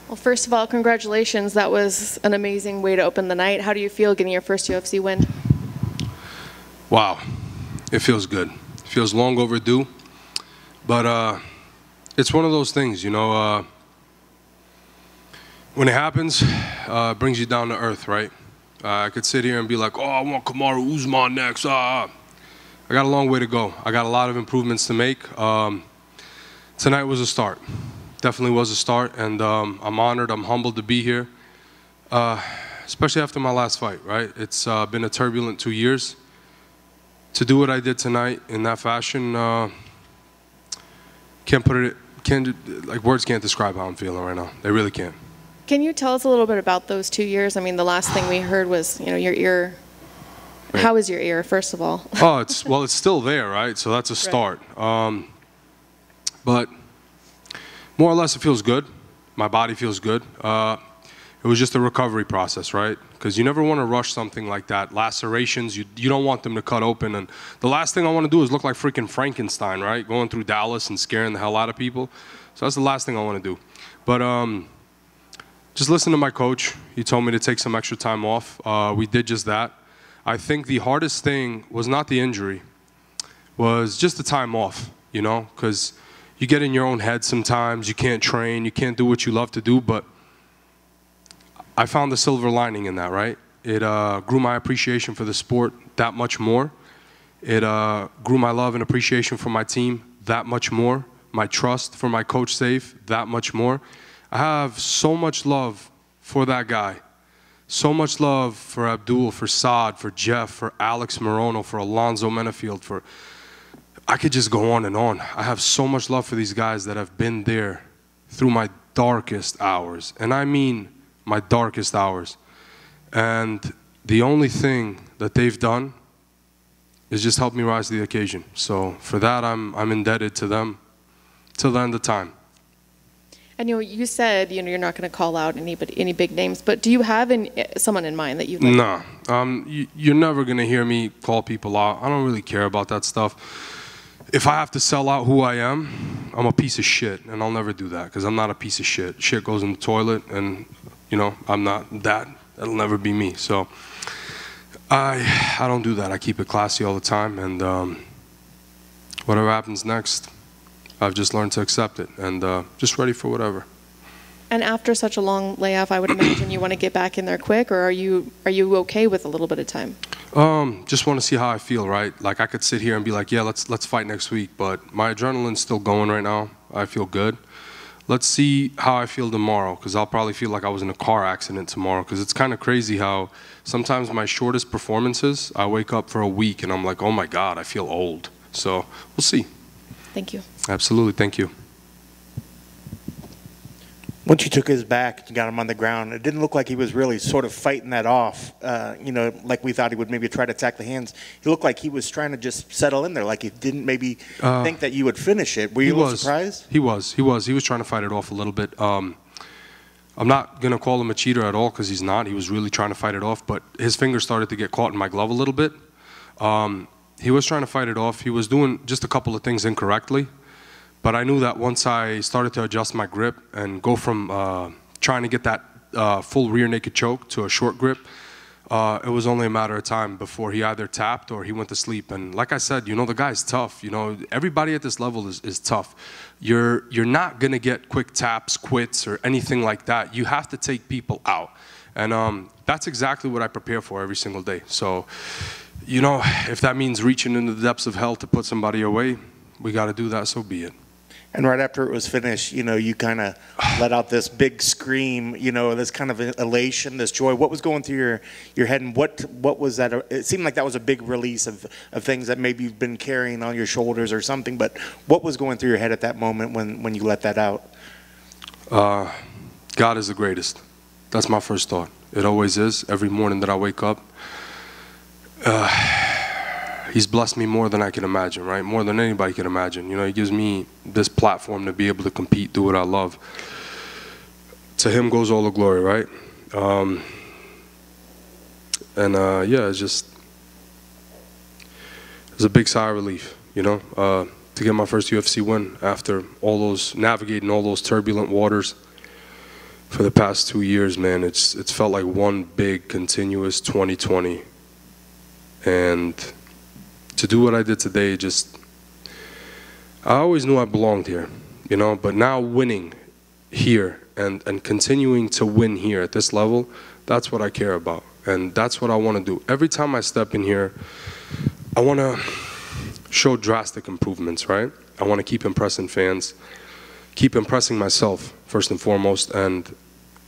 Well, first of all, congratulations. That was an amazing way to open the night. How do you feel getting your first UFC win? Wow, it feels good. It feels long overdue, but it's one of those things, you know, when it happens, it brings you down to earth, right? I could sit here and be like, oh, I want Kamaru Usman next. I got a long way to go. I got a lot of improvements to make. Tonight was a start. Definitely was a start, and I'm honored, I'm humbled to be here, especially after my last fight, right? It's been a turbulent 2 years. To do what I did tonight in that fashion, like words can't describe how I'm feeling right now. They really can't. Can you tell us a little bit about those 2 years? I mean, the last thing we heard was, you know, your ear. Right. How is your ear, first of all? Oh, it's still there, right? So that's a start. Right. But more or less, it feels good. My body feels good. It was just a recovery process, right? Because you never want to rush something like that. Lacerations, you don't want them to cut open. And the last thing I want to do is look like freaking Frankenstein, right? Going through Dallas and scaring the hell out of people. So that's the last thing I want to do. But just listen to my coach. He told me to take some extra time off. We did just that. I think the hardest thing was not the injury, was just the time off, you know? Because you get in your own head sometimes, you can't train, you can't do what you love to do, but I found the silver lining in that, right? It grew my appreciation for the sport that much more. It grew my love and appreciation for my team that much more. My trust for my coach Safe that much more. I have so much love for that guy. So much love for Abdul, for Saad, for Jeff, for Alex Morono, for Alonzo Menafield, for... I could just go on and on. I have so much love for these guys that have been there through my darkest hours. And I mean my darkest hours. And the only thing that they've done is just help me rise to the occasion. So for that, I'm indebted to them till the end of time. And you said you're not going to call out any big names, but do you have someone in mind that you'd like? No, you're never going to hear me call people out. I don't really care about that stuff. If I have to sell out who I am, I'm a piece of shit, and I'll never do that because I'm not a piece of shit. Shit goes in the toilet, and you know I'm not that. That'll never be me. So I don't do that. I keep it classy all the time, and whatever happens next, I've just learned to accept it and just ready for whatever. And after such a long layoff, I would imagine you want to get back in there quick, or are you okay with a little bit of time? Just want to see how I feel, right? Like I could sit here and be like, yeah, let's fight next week, but my adrenaline's still going right now. I feel good. Let's see how I feel tomorrow, because I'll probably feel like I was in a car accident tomorrow, because it's kind of crazy how sometimes my shortest performances, I wake up for a week and I'm like, oh my God, I feel old. So we'll see. Thank you. Absolutely, thank you. Once you took his back, you got him on the ground, it didn't look like he was really sort of fighting that off, you know, like we thought he would maybe try to attack the hands. He looked like he was trying to just settle in there, like he didn't maybe think that you would finish it. Were you a little surprised? He was trying to fight it off a little bit. I'm not going to call him a cheater at all, because he's not. He was really trying to fight it off, but his fingers started to get caught in my glove a little bit. He was trying to fight it off. He was doing just a couple of things incorrectly. But I knew that once I started to adjust my grip and go from trying to get that full rear naked choke to a short grip, it was only a matter of time before he either tapped or he went to sleep. And like I said, you know, the guy's tough. You know, everybody at this level is tough. You're not going to get quick taps, quits, or anything like that. You have to take people out. And that's exactly what I prepare for every single day. So, you know, if that means reaching into the depths of hell to put somebody away, we got to do that, so be it. And right after it was finished, you know, you kind of let out this big scream, you know, this kind of elation, this joy. What was going through your head, and what was that? It seemed like that was a big release of things that maybe you've been carrying on your shoulders or something, but what was going through your head at that moment when you let that out? God is the greatest. That's my first thought. It always is. Every morning that I wake up, He's blessed me more than I can imagine, right? More than anybody can imagine. You know, he gives me this platform to be able to compete, do what I love. To him goes all the glory, right? Yeah, it's a big sigh of relief, you know, to get my first UFC win after all those, navigating all those turbulent waters for the past 2 years, man, it's felt like one big continuous 2020. And to do what I did today, I always knew I belonged here, you know, but now winning here and continuing to win here at this level, that's what I care about. And that's what I want to do. Every time I step in here, I want to show drastic improvements, right? I want to keep impressing fans, keep impressing myself, first and foremost, and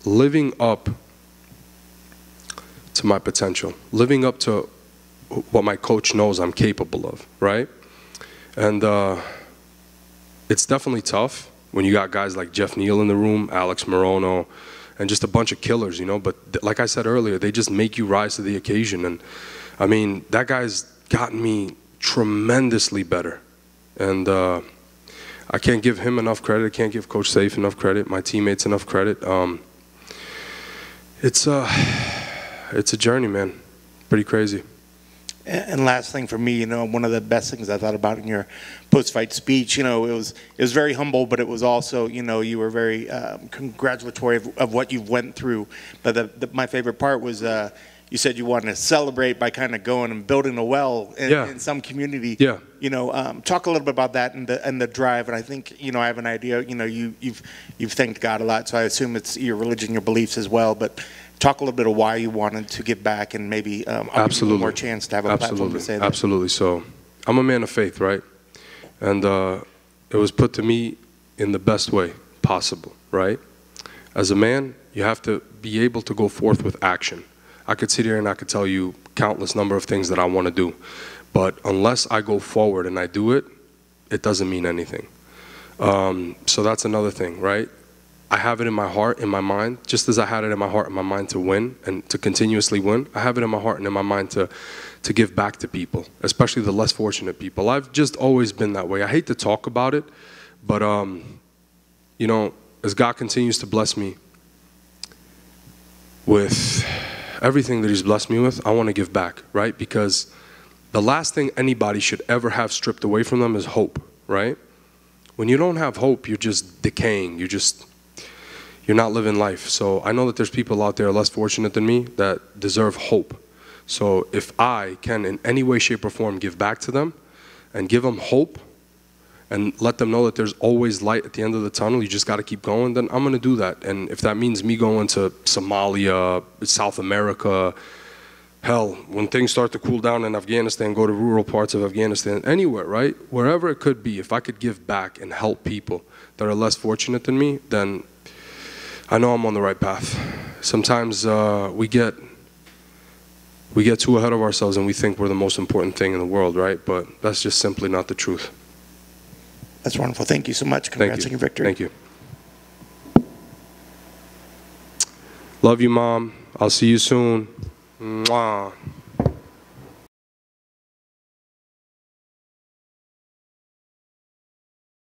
living up to my potential, living up to what my coach knows I'm capable of, right? And it's definitely tough when you got guys like Jeff Neal in the room, Alex Morono, and just a bunch of killers, you know, but like I said earlier, they just make you rise to the occasion. And I mean, that guy's gotten me tremendously better. And I can't give him enough credit. I can't give Coach Safe enough credit, my teammates enough credit. It's a journey, man. Pretty crazy. And last thing for me, you know, one of the best things I thought about in your post-fight speech, you know, it was very humble, but it was also, you know, you were very congratulatory of what you went through. But my favorite part was you said you wanted to celebrate by kind of going and building a well in some community. Yeah. You know, talk a little bit about that and the drive. And I think, you know, I have an idea. You know, you've thanked God a lot, so I assume it's your religion, your beliefs as well. But talk a little bit of why you wanted to give back, and maybe I'll give you more chance to have a platform to say that. Absolutely. So I'm a man of faith, right? And it was put to me in the best way possible, right? As a man, you have to be able to go forth with action. I could sit here and I could tell you countless number of things that I want to do, but unless I go forward and I do it, it doesn't mean anything. So that's another thing, right? I have it in my heart, in my mind, just as I had it in my heart and my mind to win and to continuously win. I have it in my heart and in my mind to give back to people, especially the less fortunate people. I've just always been that way. I hate to talk about it, but you know, as God continues to bless me with everything that He's blessed me with, I want to give back, right? Because the last thing anybody should ever have stripped away from them is hope, right? When you don't have hope, you're just decaying. You're not living life. So I know that there's people out there less fortunate than me that deserve hope. So if I can in any way, shape, or form give back to them and give them hope and let them know that there's always light at the end of the tunnel, you just got to keep going, then I'm going to do that. And if that means me going to Somalia, South America, hell, when things start to cool down in Afghanistan, go to rural parts of Afghanistan, anywhere, right? Wherever it could be, if I could give back and help people that are less fortunate than me, then I know I'm on the right path. Sometimes we get too ahead of ourselves and we think we're the most important thing in the world, right? But that's just simply not the truth. That's wonderful. Thank you so much. Congrats on your victory. Thank you. Love you, Mom. I'll see you soon. Mwah.